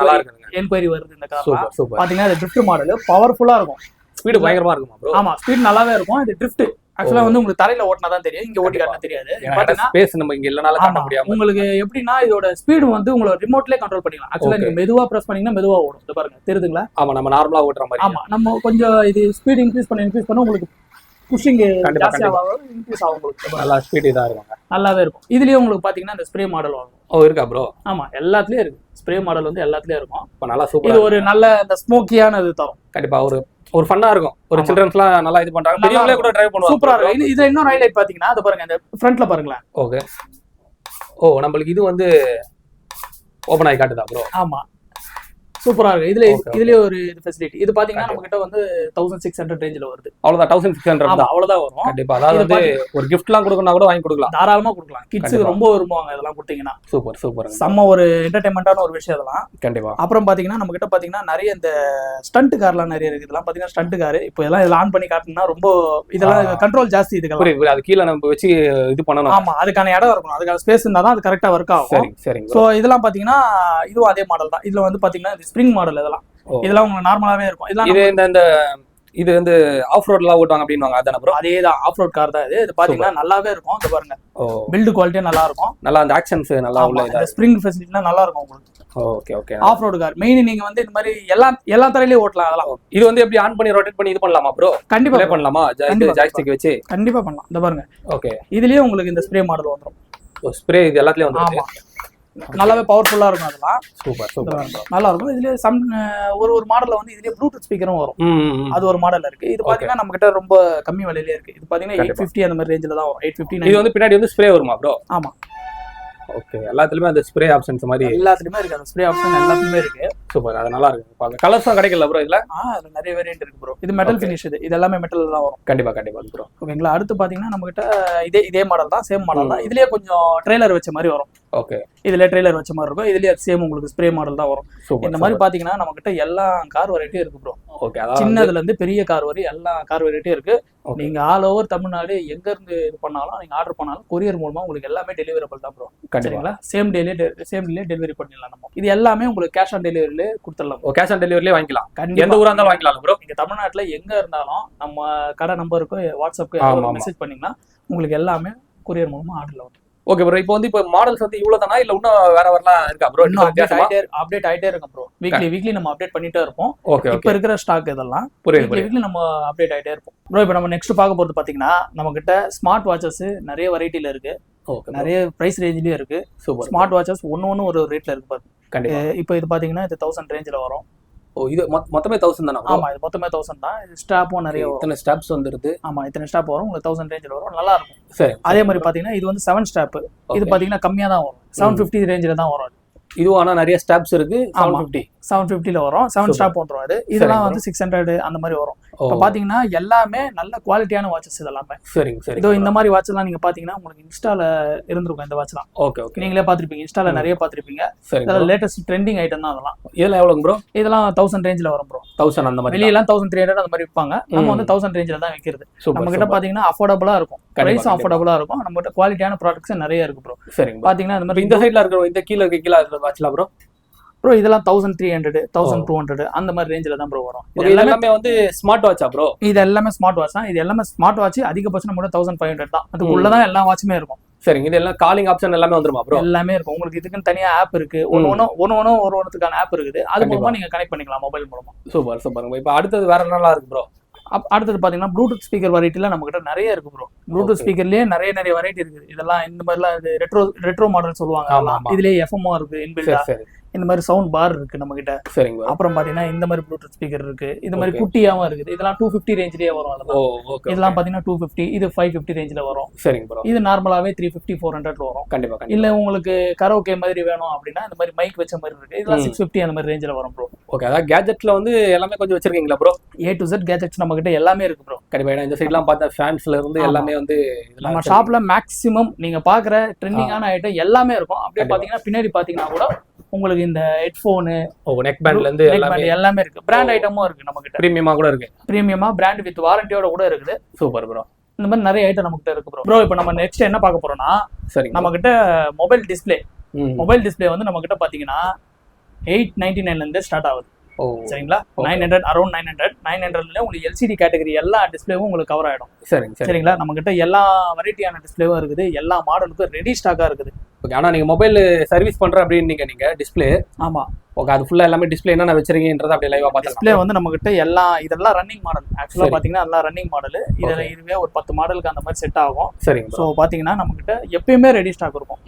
நல்லா இருக்குங்க. என்கொயரி வருது இந்த கார்ல. Super super. பாத்தீங்கன்னா இது ட்ரிஃப்ட் மாடல், பவர்ஃபுல்லா இருக்கும். ஸ்பீடு பயங்கரமா இருக்குமா ப்ரோ? ஆமா, ஸ்பீட் நல்லாவே இருக்கும். இது ட்ரிஃப்ட். ஆக்சுவலா வந்து உங்களுக்கு தரையில ஓட்டினா தான் தெரியும், இங்க ஓட்டி காட்டினா தெரியாது. பாத்தீங்கன்னா ஸ்பேஸ் நம்ம இங்க இல்லனால காட்ட முடியாது. உங்களுக்கு எப்படின்னா இதோட ஸ்பீடு வந்து உங்களோட ரிமோட்லயே கண்ட்ரோல் பண்ணிக்கலாம். ஆக்சுவலா நீங்க மெதுவா பிரஸ் பண்ணீங்கன்னா மெதுவா ஓடும். இது பாருங்க, தெரியுதுங்களா? ஆமா, நம்ம நார்மலா ஓட்டுற மாதிரி. ஆமா, நம்ம கொஞ்சம் இது ஸ்பீட் இன்க்ரீஸ் பண்ண உங்களுக்கு புஷிங் ஜாஸ்தியா ஆகும், இன்க்ரீஸ் ஆகும். உங்களுக்கு நல்லா ஸ்பீட் இதா இருக்கும், நல்லாவே இருக்கும். இதுலயே உங்களுக்கு பாத்தீங்கன்னா இந்த ஸ்ப்ரே மாடல் வரும். ஓ, இருக்கா ப்ரோ? ஆமா, எல்லாத்துலயும் இருக்கு. ஸ்ப்ரே மாடல் வந்து எல்லாத்துலயும் இருக்கும். இப்ப நல்லா சூப்பர். இது ஒரு நல்ல இந்த ஸ்மோக்கியான இது தரும். கண்டிப்பா ஒரு ஃபன்னா இருக்கும். ஒரு சில்ட்ரன்ஸ்லாம் நல்லா இது பண்றாங்க, பெரியவங்களே கூட டிரைவ் பண்ணுவாங்க. சூப்பரா இருக்கும். இது இன்னொரு ஹைலைட் பாத்தீங்கன்னா அது பாருங்க, இந்த ஃப்ரண்ட்ல பாருங்களேன். ஓகே, ஓ, நம்மளுக்கு இது வந்து ஓபன் ஆகி காட்டுதா ப்ரோ? ஆமா, சூப்பரா இருக்கு. இதுலயே ஒரு இது ஃபெசிலிட்டி. இது பாத்தீங்கன்னா நம்ம கிட்ட வந்து 1600 ரேஞ்சில வருது. அவ்வளவுதான், 1600 தான். அவ்வளவுதான் வரும். கண்டிப்பா. அதாவது வந்து ஒரு கிஃப்ட்லாம் கொடுக்கணும் கூட வாங்கி கொடுக்கலாம், தாராளமா கொடுக்கலாம். கிட்ஸ்க்கு ரொம்ப விரும்புவாங்க இதெல்லாம் கொடுத்தீங்கன்னா. சூப்பர் சூப்பர், செம்ம ஒரு என்டர்டைன்மெண்டான ஒரு விஷயம் இதெல்லாம். கண்டிப்பா. அப்புறம் பாத்தீங்கன்னா நம்ம கிட்ட பாத்தீங்கன்னா நிறைய இந்த ஸ்டண்ட் கார்லாம் நிறைய இருக்கு. இதெல்லாம் பாத்தீங்கன்னா ஸ்டண்ட் கார். இப்போ இதெல்லாம் இதுல ஆன் பண்ணி காட்டினா ரொம்ப இதெல்லாம் கண்ட்ரோல் ஜாஸ்தி. இதுக்கு அது கீழே நம்ம வச்சு இது பண்ணணும். ஆமா, அதுக்கான இடம் இருக்கணும், அதுக்கான ஸ்பேஸ் இருந்தா தான் அது கரெக்டா ஒர்க் ஆகும். சரி சரி. சோ இதெல்லாம் பாத்தீங்கன்னா இதுவும் அதே மாடல் தான். இதுல வந்து பாத்தீங்கன்னா ஸ்ப்ரிங் மாடல். இதெல்லாம் உங்களுக்கு நார்மலாவே இருக்கும். இது வந்து ஆஃப் ரோட்லாம் ஓட்டுவாங்க அப்படின்வாங்க, அதானே ப்ரோ? அதேதான், ஆஃப் ரோட் கார் தான் இது. இது பாத்தீங்கன்னா நல்லாவே இருக்கும். இது பாருங்க, பில்ட் குவாலிட்டியா நல்லா இருக்கும். நல்லா அந்த ஆக்ஷன்ஸ் நல்லா உள்ள இந்த ஸ்ப்ரிங் ஃபெசிலிட்டிலாம் நல்லா இருக்கும் உங்களுக்கு. Okay okay. Off road car main. நீங்க வந்து இந்த மாதிரி எல்லா தரையிலயும் ஓட்டலாம். அதெல்லாம் இது வந்து எப்படி ஆன் பண்ணி ரொட்டேட் பண்ணி இது பண்ணலாமா ப்ரோ? கண்டிப்பா ப்ளே பண்ணலாமா? ஜாய்ஸ்டிக் வச்சு கண்டிப்பா பண்ணலாம். இந்த பாருங்க, ஓகே. இதுலயே உங்களுக்கு இந்த ஸ்ப்ரே மாடல் வந்துரும். ஸ்ப்ரே இது எல்லாத்துலயும் வந்துரும். ஆமா, நல்லாவே பவர்ஃபுல்லா இருக்கும். அதெல்லாம் சூப்பர் நல்லா இருக்கும். இதுல ஒரு மாடல்ல வந்து இதுலயே ப்ளூடூத் ஸ்பீக்கரும் வரும். அது ஒரு மாடல் இருக்கு. இது பாத்தீங்கன்னா நம்ம கிட்ட ரொம்ப கம்மி விலையிலே இருக்கு. இது பாத்தீங்கன்னா 850 அந்த மாதிரி ரேஞ்சில தான் வரும். 850. இது வந்து பின்னாடி வந்து ஸ்ப்ரே வருமா ப்ரோ? ஆமா, ஓகே. எல்லாத்துலயுமே அந்த ஸ்ப்ரே ஆப்ஷன்ஸ் மாதிரி எல்லாத்துலயுமே இருக்கு. அந்த ஸ்ப்ரே ஆப்ஷன் எல்லாத்துலயுமே இருக்கு. சூப்பர். அது நல்லா இருக்கு. பாக்க கலர்ஸும் கிடைக்கல ப்ரோ இதுல? அதுல நிறைய வேரியன்ட் இருக்கு ப்ரோ. இது மெட்டல் ஃபினிஷ். இது எல்லாமே மெட்டல்ல தான் வரும். கண்டிப்பா ப்ரோ. ஓகேங்களா. அடுத்து பாத்தீங்கன்னா நம்ம கிட்ட இதே மாடல் தான், சேம் மாடல் தான். இதுலயே கொஞ்சம் ட்ரெய்லர் வச்ச மாதிரி வரும். ஓகே. இதுல ட்ரெய்லர் வச்ச மாதிரி இருக்கும். இதுலயே சேம் உங்களுக்கு ஸ்ப்ரே மாடல் தான் வரும். இந்த மாதிரி பாத்தீங்கன்னா நம்ம கிட்ட எல்லா கார் வெரைட்டியும் இருக்கு ப்ரோ. ஓகே. சின்னதுல இருந்து பெரிய கார் வரை எல்லா கார் வெரைட்டியும் இருக்கு. நீங்க ஆல் ஓவர் தமிழ்நாடு எங்க இருந்து இது பண்ணாலும் நீங்க ஆர்டர் பண்ணாலும் கொரியர் மூலமா உங்களுக்கு எல்லாமே டெலிவரபிள் தான் ப்ரோ. சரிங்களா. சேம் டேலே டெலிவரி பண்ணிடலாம் நம்ம. இது எல்லாமே உங்களுக்கு கேஷ் ஆன் டெலிவரியில கொடுத்துடலாம். கேஷ் ஆன் டெலிவரியிலே வாங்கிக்கலாம். எந்த ஊரா இருந்தாலும் வாங்கிக்கலாம் ப்ரோ. நீங்க தமிழ்நாட்டுல எங்க இருந்தாலும் நம்ம கடை நம்பருக்கு வாட்ஸ்அப்க்கு மெசேஜ் பண்ணீங்கன்னா உங்களுக்கு எல்லாமே கொரியர் மூலமா ஆர்டர்ல வரும். Okay bro. இப்போ வந்து மாடல்ஸ் வந்து இவ்வளவு தானா இல்ல இன்னும் வேற வரலாம் இருக்கா ப்ரோ? இன்னும் அப்டேட் ஆயிட்டே இருக்கும் ப்ரோ. வீக்லி நம்ம அப்டேட் பண்ணிட்டே இருப்போம். இப்போ இருக்கிற ஸ்டாக் இதெல்லாம் வீக்லி நம்ம அப்டேட் ஆயிட்டே இருப்போம் ப்ரோ. இப்போ நம்ம நெக்ஸ்ட் பார்க்க போறது பாத்தீங்கன்னா நம்ம கிட்ட ஸ்மார்ட் வாட்சஸ் நிறைய வெரைட்டில இருக்கு. நிறைய பிரைஸ் ரேஞ்சிலயும் இருக்கு. ஸ்மார்ட் வாட்சஸ் ஒன்னு ஒரு ரேட்ல இருக்கு பாருங்க. இப்போ இது பாத்தீங்கன்னா இது 1000 ரேஞ்சில வரும். இது மொத்தமே 1000 தானா? ஆமா, இது மொத்தமே 1000 தான். இது ஸ்டாப்பும் நிறைய வரும். இத்தனை ஸ்டாப்ஸ் வந்துருது. ஆமா, இத்தனை ஸ்டாப் வரும். உங்களுக்கு 1000 ரேஞ்சில வரும். நல்லா இருக்கும். சரி. அதே மாதிரி பாத்தீங்கன்னா இது வந்து 7 ஸ்டாப். இது பாத்தீங்கன்னா கம்மியா தான் வரும். 750 ரேஞ்சில தான் வரும். இதுவும் ஆனா நிறைய ஸ்டாப்ஸ் இருக்கு. 750ல வரும். 7 ஸ்டாப் வந்துரும். அது இதெல்லாம் வந்து 600 அந்த மாதிரி வரும். இப்போ பாத்தீங்கன்னா எல்லாமே நல்ல குவாலிட்டியான வாட்சஸ் இதெல்லாமே. சரிங்க. இதோ இந்த மாதிரி வாட்ச் எல்லாம் நீங்க பாத்தீங்கன்னா உங்களுக்கு இன்ஸ்டால இருந்திருக்கும் இந்த வாட்ச்லாம். ஓகே. நீங்களே பாத்திருப்பீங்க, இன்ஸ்டால நிறைய பாத்திருப்பீங்க. இதெல்லாம் லேட்டஸ்ட் ட்ரெண்டிங் ஐட்டம் தான் அதெல்லாம். இதெல்லாம் எவ்வளவு ப்ரோ? இதெல்லாம் 1000 ரேஞ்சில வரும் ப்ரோ. 1000 அந்த மாதிரி. வெளியெல்லாம் 1300 அந்த மாதிரி விற்பாங்க. நம்ம வந்து 1000 ரேஞ்சில தான் விக்கிறது. நம்ம கிட்ட பாத்தீங்கன்னா அஃபோர்டபுளா இருக்கும். பிரைஸ் அஃபோர்டபுளா இருக்கும். நம்ம கிட்ட குவாலிட்டியான ப்ராடக்ட்ஸ் நிறைய இருக்கு ப்ரோ. சரிங்க. பாத்தீங்கன்னா இந்த மாதிரி இந்த சைடுல இருக்கிற இந்த கீழ இருக்க வாட்ச்லாம் ப்ரோ இதெல்லாம் 1300 1200 அந்த மாதிரி ரேஞ்சில தான் ப்ரோ வரும். இது எல்லாமே வந்து ஸ்மார்ட் வாட்சா ப்ரோ? இது எல்லாமே ஸ்மார்ட் வாட்ச் தான். இது எல்லாமே ஸ்மார்ட் வாட்ச். அதிகபட்சம் நம்ம 1500 தான். அதுக்குள்ளதான் எல்லா வாட்சுமே இருக்கும். சரிங்க. இது எல்லாம் காலிங் ஆப்ஷன் எல்லாமே வந்துருமா ப்ரோ? எல்லாமே இருக்கும். உங்களுக்கு இதுக்குன்னு தனியா ஆப் இருக்கு. ஒன்னொன்னுக்கான ஆப் இருக்குது. அது மூலமா நீங்க கனெக்ட் பண்ணிக்கலாம் மொபைல் மூலமா. சூப்பர். இப்போ அடுத்தது வேற என்னலாம் இருக்கு ப்ரோ? அடுத்தது பாத்தீங்கன்னா ப்ளூடூத் ஸ்பீக்கர் வெரைட்டில நம்ம கிட்ட நிறைய இருக்கு ப்ரோ. ப்ளூடூத் ஸ்பீக்கர்லயே நிறைய வெரைட்டி இருக்குது. இதெல்லாம் இந்த மாதிரிலாம் ரெட்ரோ மாடல் சொல்லுவாங்க. இதுலயே எஃப்எம் இருக்கு இன்பில்டா. இந்த மாதிரி சவுண்ட் பார் இருக்கு நம்ம கிட்ட. சரிங்க. அப்புறம் பாத்தீங்கன்னா இந்த மாதிரி ப்ளூடூத் ஸ்பீக்கர் இருக்கு. இந்த மாதிரி குட்டியாவும் இருக்குது. இதெல்லாம் 250 ரேஞ்சிலேயே வரும். இதெல்லாம் பாத்தீங்கன்னா 250. இது 550 ரேஞ்சில வரும். சரிங்க ப்ரோ. இது நார்மலாவே 350 400 வரும். கண்டிப்பா. இல்ல உங்களுக்கு கரோகே மாதிரி வேணும் அப்படின்னா இந்த மாதிரி மைக் வச்ச மாதிரி இருக்கு. இதெல்லாம் 650 அந்த மாதிரி ரேஞ்சில வரும் ப்ரோ. ஓகே. அதாவது கேஜெட்ல வந்து எல்லாமே கொஞ்சம் வச்சிருக்கீங்களா bro? A to Z gadgets நம்ம கிட்ட எல்லாமே இருக்கு ப்ரோ. கண்டிப்பா. இந்த சைட்லாம் பார்த்தா ஃபேன்ஸ்ல இருந்து எல்லாமே வந்து நம்ம ஷாப்ல மேக்ஸிமம் நீங்க பாக்குற ட்ரெண்டிங்கான ஐட்டம் எல்லாமே இருக்கும். அப்படியே பாத்தீங்கன்னா பின்னாடி பாத்தீங்கன்னா கூட உங்களுக்கு இந்த ஹெட்போனு, நெக் பேண்ட்ல இருந்து எல்லாமே இருக்கு. பிராண்ட் ஐட்டமும் இருக்கு நம்ம கிட்ட. பிரீமியமா கூட இருக்கு. பிரீமியமா பிராண்ட் வித் வாரண்டியோட கூட இருக்குது. Super bro. இந்த மாதிரி நிறைய ஐட்டம் நம்ம கிட்ட இருக்கு ப்ரோ. இப்போ நம்ம நெக்ஸ்ட் என்ன பார்க்க போறோம்னா, நம்ம கிட்ட மொபைல் டிஸ்பிளே வந்து நம்ம கிட்ட பாத்தீங்கன்னா 899ல இருந்து ஸ்டார்ட் ஆகுது. சரிங்களா. 900 அரௌண்ட் 900ல உங்களுக்கு எல்சிடி கேட்டகரி எல்லா டிஸ்பிளேவும் உங்களுக்கு கவர் ஆயிடும். சரிங்களா. நம்ம கிட்ட எல்லா வெரைட்டியான டிஸ்பிளேவும் இருக்குது. எல்லா மாடலுக்கும் ரெடி ஸ்டாக்கா இருக்குது. ஓகே. ஆனா நீங்க மொபைல் சர்வீஸ் பண்ற அப்படின்னு நீங்க டிஸ்பிளே. ஆமா. ஓகே. அது ஃபுல்லா எல்லாமே டிஸ்பிளே என்ன வச்சிருக்கீங்கன்றத அப்படியே லைவா பாத்தீங்க. டிஸ்பிளே வந்து நம்ம கிட்ட இதெல்லாம் ரன்னிங் மாடல். ஆக்சுவலா பாத்தீங்கன்னா எல்லாம் ரன்னிங் மாடல். இதுவே ஒரு 10 மாடலுக்கு அந்த மாதிரி செட் ஆகும். சரிங்க. சோ பாத்தீங்கன்னா நம்ம கிட்ட எப்பயுமே ரெடி ஸ்டாக் இருக்கும்.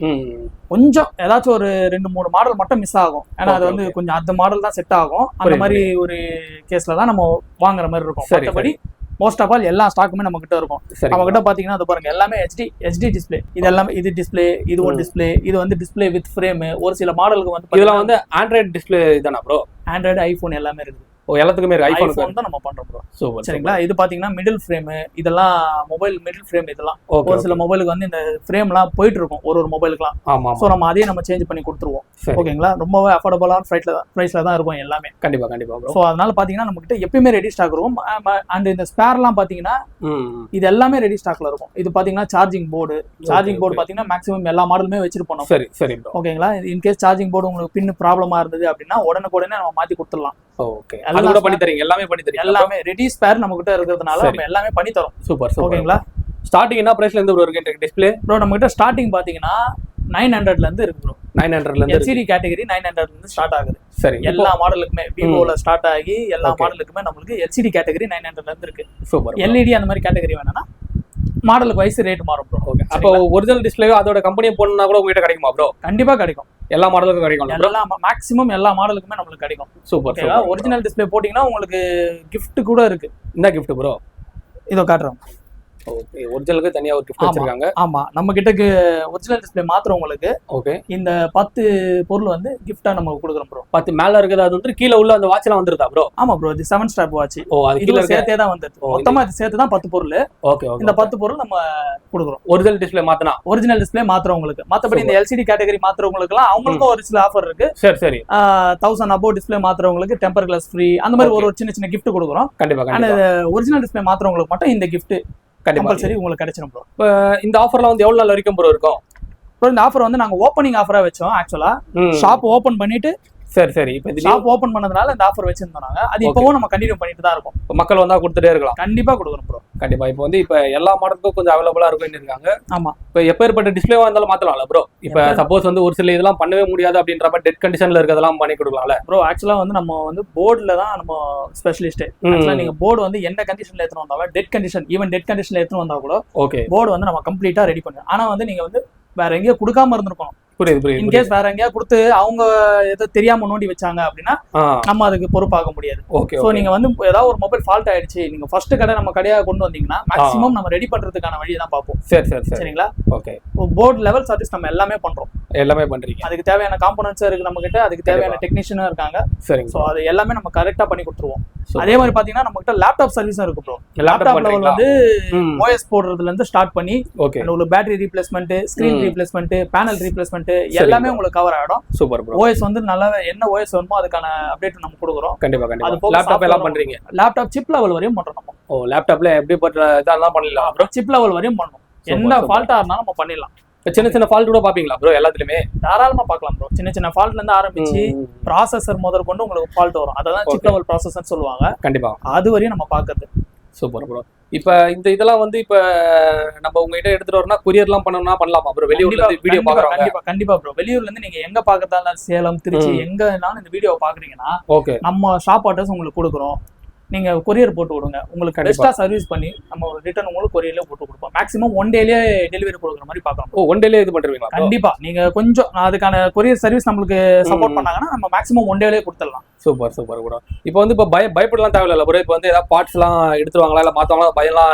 கொஞ்சம் ஏதாச்சும் ஒரு 2-3 மாடல் மட்டும் மிஸ் ஆகும். ஏன்னா அது வந்து கொஞ்சம் அந்த மாடல் தான் செட் ஆகும். அந்த மாதிரி ஒரு கேஸ்ல தான் நம்ம வாங்குற மாதிரி இருக்கும். மற்றபடி மோஸ்ட் ஆஃப் ஆல் எல்லா ஸ்டாக்குமே நம்ம கிட்ட இருக்கும். நம்ம கிட்ட பாத்தீங்கன்னா அது பாருங்க எல்லாமே HD டிஸ்பிளே. இது எல்லாமே இது டிஸ்பிளே, இது ஒரு டிஸ்பிளே, இது வந்து டிஸ்பிளே வித் ஃப்ரேம். ஒரு சில மாடலுக்கு வந்து இதெல்லாம் வந்து ஆண்ட்ராய்டு டிஸ்பிளே தானா ப்ரோ? ஆண்ட்ராய்டு, ஐபோன் எல்லாமே இருக்குது. எல்லாத்துக்குமே ஐபோன் தான் நம்ம பண்றோம் ப்ரோ. சரிங்களா. இது பாத்தீங்கன்னா மிடில் ஃப்ரேம். இதெல்லாம் மொபைல் மிடில் ஃப்ரேம். இதெல்லாம் ஒரு சில மொபைலுக்கு வந்து இந்த ஃப்ரேம்லாம் போயிட்டு இருக்கும் ஒரு மொபைலுக்குலாம். சோ நம்ம அதையே நம்ம சேஞ்ச் பண்ணி கொடுத்துருவோம். ஓகேங்களா. ரொம்பவே அஃபோர்டபுளான பிரைஸ்ல தான் இருக்கும் எல்லாமே. கண்டிப்பா. சோ அதனால பாத்தீங்கன்னா நம்ம கிட்ட எப்பயுமே ரெடி ஸ்டாக் இருக்கும். அண்ட் இந்த ஸ்பேர்லாம் பாத்தீங்கன்னா இது எல்லாமே ரெடி ஸ்டாக்ல இருக்கும். இது பாத்தீங்கன்னா சார்ஜிங் போர்டு பாத்தீங்கன்னா மேக்ஸிமம் எல்லா மாடலுமே வச்சிருப்போம். சரி. ஓகேங்களா. இன்கேஸ் சார்ஜிங் போர்டு உங்களுக்கு பின் ப்ராப்ளமா இருந்தது அப்படின்னா உடனே நம்ம மாத்தி கொடுத்துடலாம். ஓகே. அது கூட பண்ணி தரீங்க. எல்லாமே ரெடி ஸ்பேர் நம்ம கிட்ட இருக்கிறதுனால நம்ம எல்லாமே பண்ணி தரோம். சூப்பர். ஓகேங்களா. ஸ்டார்டிங் என்ன பிரைஸ்ல இருந்து ப்ரோ இருக்கு டிஸ்பிளே? ப்ரோ நம்ம கிட்ட ஸ்டார்டிங் பாத்தீங்கன்னா 900ல இருந்து இருக்கு ப்ரோ. 900ல இருந்து எல்சிடி கேட்டகரி 900 இருந்து ஸ்டார்ட் ஆகுது. சரி, எல்லா மாடலுக்குமே விவோல ஸ்டார்ட் ஆகி எல்லா மாடலுக்குமே நம்மளுக்கு எல்சிடி கேட்டகரி 900ல இருந்து இருக்கு. சூப்பர். எல்இடி அந்த மாதிரி கேட்டகரி வேணும்னா மாடலுக்கு வைஸ் ரேட் மாறும் ப்ரோ. ஓகே, அப்போ ஒரிஜினல் டிஸ்ப்ளே அதோட கம்பெனியை போனா கூட உங்ககிட்ட கிடைக்குமா ப்ரோ? கண்டிப்பா கிடைக்கும், எல்லா மாடலுக்கும் கிடைக்கும். எல்லா மேக்ஸிமம் எல்லா மாடலுக்குமே நம்மளுக்கு கிடைக்கும். சூப்பர். ஒரிஜினல் டிஸ்ப்ளே போட்டீங்கன்னா உங்களுக்கு gift கூட இருக்கு. என்ன gift ப்ரோ? இதோ காட்டுறோம். ஓகே, ஒரிஜினலுக்கு தனியா ஒரு gift வச்சிருக்காங்க. ஆமா, நம்ம கிட்ட ஒரிஜினல் டிஸ்ப்ளே மாத்துறவங்களுக்கு ஓகே இந்த 10 பொருள் வந்து gift-ஆ நம்ம கொடுக்குறோம் ப்ரோ. 10 மேல இருக்குது, அது வந்து கீழ உள்ள அந்த வாட்ச்லாம் வந்துருதா ப்ரோ? ஆமா ப்ரோ, இது 7 ஸ்ட்ராப் வாட்ச். ஓ, அது கீழ இதுல சேர்த்தே தான் வந்தது. மொத்தமா இது சேர்த்து தான் 10 பொருள். ஓகே ஓகே, இந்த 10 பொருள் நம்ம கொடுக்குறோம் ஒரிஜினல் டிஸ்ப்ளே மாத்தனா. ஒரிஜினல் டிஸ்ப்ளே மாத்துறவங்களுக்கு. மத்தபடி இந்த எல்சிடி கேட்டகரி மாத்துறவங்களுக்குலாம் அவங்களுக்கும் ஒரு சில ஆஃபர் இருக்கு. சரி சரி. 1000 அபோவ் டிஸ்ப்ளே மாத்துறவங்களுக்கு டெம்பர் கிளாஸ் ஃப்ரீ, அந்த மாதிரி ஒரு சின்ன சின்ன gift கொடுக்குறோம். கண்டிப்பா ஆனா கண்டிப்பா. ஒரிஜினல் டிஸ்ப்ளே மாத்துறவங்களுக்கு மட்டும் இந்த gift கண்டிப்பா கம்பல்சரி உங்களுக்கு கிடைச்சிடும் ப்ரோ. இப்போ இந்த ஆஃபர்லாம் வந்து எவ்வளவு நாள் வரைக்கும் ப்ரோ இருக்கும்? ப்ரோ இந்த ஆஃபர் வந்து நாங்க ஓப்பனிங் ஆஃபரா வச்சோம். ஆக்சுவலா ஷாப் ஓபன் பண்ணிட்டு சரி சரி. இப்போ இது ஷாப் ஓபன் பண்ணதுனால இந்த ஆஃபர் வச்சிருந்தோம் நாங்க. அது இப்பவும் நம்ம கண்டினியூ பண்ணிட்டு தான் இருக்கோம். மக்கள் வந்தா கொடுத்துட்டே இருக்கலாம். கண்டிப்பா கொடுக்குறோம் ப்ரோ. கண்டிப்பா. இப்போ வந்து இப்போ எல்லா மாடலுக்கும் கொஞ்சம் அவைலபிளா இருக்கும்னு இருக்காங்க. ஆமா, இப்போ எப்பேற்பட்ட டிஸ்ப்ளேவா இருந்தாலும் மாத்தலாம்ல ப்ரோ? இப்போ சப்போஸ் வந்து ஒரு சில இதெல்லாம் பண்ணவே முடியாது அப்படின்ற மாதிரி டெட் கண்டிஷன்ல இருக்கிறதெல்லாம் பண்ணி கொடுக்கலாம்ல ப்ரோ? ஆக்சுவலா வந்து நம்ம வந்து போர்டுல தான் நம்ம ஸ்பெஷலிஸ்ட். ஆக்சுவலா நீங்க போர்டு வந்து எந்த கண்டிஷன்ல எடுத்துட்டு வந்தாலும் டெட் கண்டிஷன், ஈவன் டெட் கண்டிஷன்ல எடுத்துட்டு வந்தா கூட ஓகே போர்டு வந்து நம்ம கம்ப்ளீட்டா ரெடி பண்ணுவோம். ஆனா வந்து நீங்க வந்து வேற எங்கேயோ கொடுக்காம இருந்திருக்கணும். புரியுது புரியுது. இன்கேஸ் வேற எங்கேயா கொடுத்து அவங்க ஏதோ தெரியாம நோண்டி வச்சாங்க அப்படின்னா நம்ம அதுக்கு பொறுப்பாக முடியாது. ஓகே. சோ நீங்க வந்து ஏதாவது ஒரு மொபைல் ஃபால்ட் ஆயிடுச்சு, நீங்க ஃபர்ஸ்ட் கடை நம்ம கடையா கொண்டு வந்தீங்கன்னா மேக்ஸிமம் நம்ம ரெடி பண்றதுக்கான வழியை தான் பார்ப்போம். சரி சரி சரி. சரிங்களா? ஓகே. போர்டு லெவல் சர்வீஸ் நம்ம எல்லாமே பண்றோம். எல்லாமே பண்றீங்க. அதுக்கு தேவையான காம்போனன்ட்ஸ் இருக்கு நம்ம கிட்ட, அதுக்கு தேவையான டெக்னீஷியனும் இருக்காங்க. சரிங்க. சோ அது எல்லாமே நம்ம கரெக்டா பண்ணி கொடுத்துருவோம். அதே மாதிரி பாத்தீங்கன்னா நம்ம கிட்ட லேப்டாப் சர்வீஸும் இருக்கு ப்ரோ. லேப்டாப் லெவல் வந்து ஓஎஸ் போடுறதுல இருந்து ஸ்டார்ட் பண்ணி ஓகே உங்களுக்கு battery replacement, screen replacement, panel replacement எல்லாமே உங்களுக்கு கவர் ஆயிடும். Super bro. ஓஎஸ் வந்து நல்லா என்ன ஓஎஸ் வேணுமோ அதுக்கான அப்டேட் நம்ம கொடுக்குறோம். கண்டிப்பா கண்டிப்பா. லேப்டாப் எல்லாம் பண்றீங்க? லேப்டாப் சிப் லெவல் வரையும் பண்றோம் நம்ம. ஓ, லேப்டாப்ல எப்படி பண்ற இதெல்லாம் பண்ணலாம் ப்ரோ? சிப் லெவல் வரையும் பண்ணணும். என்ன ஃபால்ட்டா இருந்தாலும் நம்ம பண்ணிடலாம். சின்ன சின்ன ஃபால்ட் கூட பாப்பீங்களா ப்ரோ? எல்லாத்துலயுமே தாராளமா பார்க்கலாம் ப்ரோ. சின்ன சின்ன ஃபால்ட்ல இருந்து ஆரம்பிச்சு ப்ராசஸர் முதல் கொண்டு உங்களுக்கு ஃபால்ட் வரும். அதான் சிப் லெவல் ப்ராசஸர்னு சொல்லுவாங்க. கண்டிப்பா. அது வரையும் நம்ம பார்க்கிறது. Super bro. இப்ப இந்த இதெல்லாம் வந்து இப்ப நம்ம உங்ககிட்ட எடுத்துட்டு வரணும்னா கொரியர்லாம் பண்ணணும்னா பண்ணலாமா ப்ரோ? வெளியூர்ல இருந்து வீடியோ பாக்குறாங்க. கண்டிப்பா கண்டிப்பா ப்ரோ. வெளியூர்ல இருந்து நீங்க எங்க பாக்கறதா, சேலம், திருச்சி எங்கனாலும் இந்த வீடியோ பாக்குறீங்கன்னா ஓகே நம்ம ஷாப் அட்ரஸ் உங்களுக்கு கொடுக்குறோம். நீங்க கொரியர் போட்டு விடுங்க. உங்களுக்கு பெஸ்டா சர்வீஸ் பண்ணி நம்ம ரிட்டர்ன் உங்களுக்கு கொரியர்ல போட்டு கொடுப்போம். மேக்ஸிமம் 1 டேலயே டெலிவரி கொடுக்குற மாதிரி பார்க்கலாம். ஓ, 1 டேலயே இது பண்றீங்களா? கண்டிப்பா. நீங்க கொஞ்சம் அதுக்கான கொரியர் சர்வீஸ் நம்மளுக்கு சப்போர்ட் பண்ணாங்கன்னா நம்ம மேக்ஸிமம் 1 டேலயே கொடுத்துடலாம். சூப்பர் சூப்பர் கூட. இப்போ வந்து இப்போ பயப்படலாம் தேவையில்ல ப்ரோ? இப்போ வந்து ஏதாவது பார்ட்ஸ் எல்லாம் எடுத்துருவாங்களா இல்ல மாத்தவங்களா? பயம்லாம்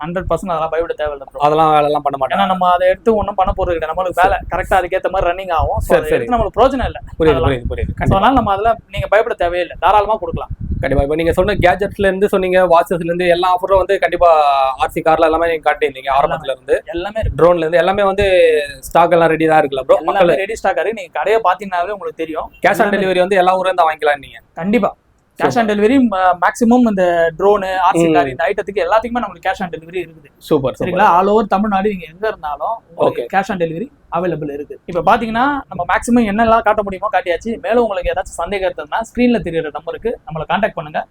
100% அதெல்லாம் பயப்பட தேவையில்லை ப்ரோ. அதெல்லாம் வேலை எல்லாம் பண்ண மாட்டேன். ஏன்னா நம்ம அதை எடுத்து ஒன்றும் பண்ண போறது கிடையாது. நம்மளுக்கு வேலை கரெக்டா அதுக்கேற்ற மாதிரி ரன்னிங் ஆகும். சரி, நம்மளுக்கு பிரயோஜனம் இல்லை. புரியுது புரியுது புரியுது. அதனால நம்ம அதெல்லாம் நீங்க பயப்பட தேவையில்லை, தாராளமா கொடுக்கலாம். கண்டிப்பா. இப்போ நீங்க சொன்ன கேஜெட்ஸ்ல இருந்து சொன்னீங்க, வாட்சஸ்ல இருந்து எல்லா ஆஃபரும் வந்து கண்டிப்பா ஆர்சி கார்ல எல்லாமே நீங்க காட்டியிருந்தீங்க ஆரம்பத்துல இருந்து. எல்லாமே ட்ரோன்ல இருந்து எல்லாமே வந்து ஸ்டாக் எல்லாம் ரெடி தான் இருக்குல்ல ப்ரோ? எல்லாமே ரெடி ஸ்டாக் இருக்கு. நீங்க கடையை பாத்தீங்கன்னாவே உங்களுக்கு தெரியும். கேஷ் ஆன் டெலிவரி வந்து எல்லா ஊர்ல இருந்து வாங்கிக்கலாம் நீங்க? கண்டிப்பா கேஷ் ஆன் டெலிவரி மேக்ஸிமம் இந்த ட்ரோனு, ஆர்சி கார் இந்த ஐட்டத்துக்கு எல்லாத்துக்குமே நம்மளுக்கு கேஷ் ஆன் டெலிவரி இருக்குது. சூப்பர். சரிங்களா? ஆல் ஓவர் தமிழ்நாடு நீங்க எங்க இருந்தாலும் உங்களுக்கு கேஷ் ஆன் டெலிவரி அவைலபிள் இருக்கு. இப்ப பாத்தீங்கன்னா நம்ம மேக்ஸிமம் என்னெல்லாம் காட்ட முடியுமோ காட்டியாச்சு. மேலும் உங்களுக்கு ஏதாச்சும் சந்தேகம் இருந்ததுன்னா ஸ்கிரீன்ல தெரியுற நம்பருக்கு நம்மளை கான்டாக்ட் பண்ணுங்க.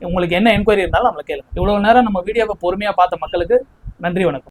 உங்களுக்கு என்ன என்கொயரி இருந்தாலும் நம்மளை கேளுங்க. இவ்வளவு நேரம் நம்ம வீடியோவை பொறுமையா பார்த்த மக்களுக்கு நன்றி, வணக்கம்.